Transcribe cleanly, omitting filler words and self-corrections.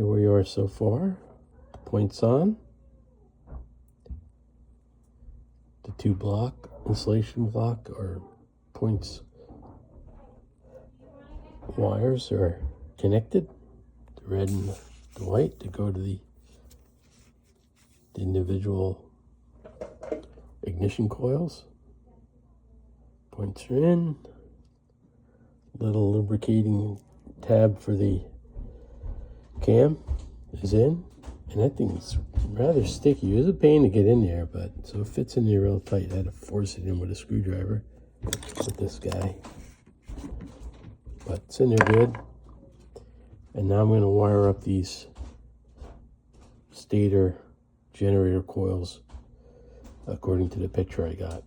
Here we are so far. Points on. The two insulation block or points wires are connected. The red and the white to go to the individual ignition coils. Points are in. Little lubricating tab for the cam is in. And that thing's rather sticky. It was a pain to get in there, but so it fits in there real tight. I had to force it in with a screwdriver with this guy. But it's in there good. And now I'm going to wire up these stator generator coils according to the picture I got.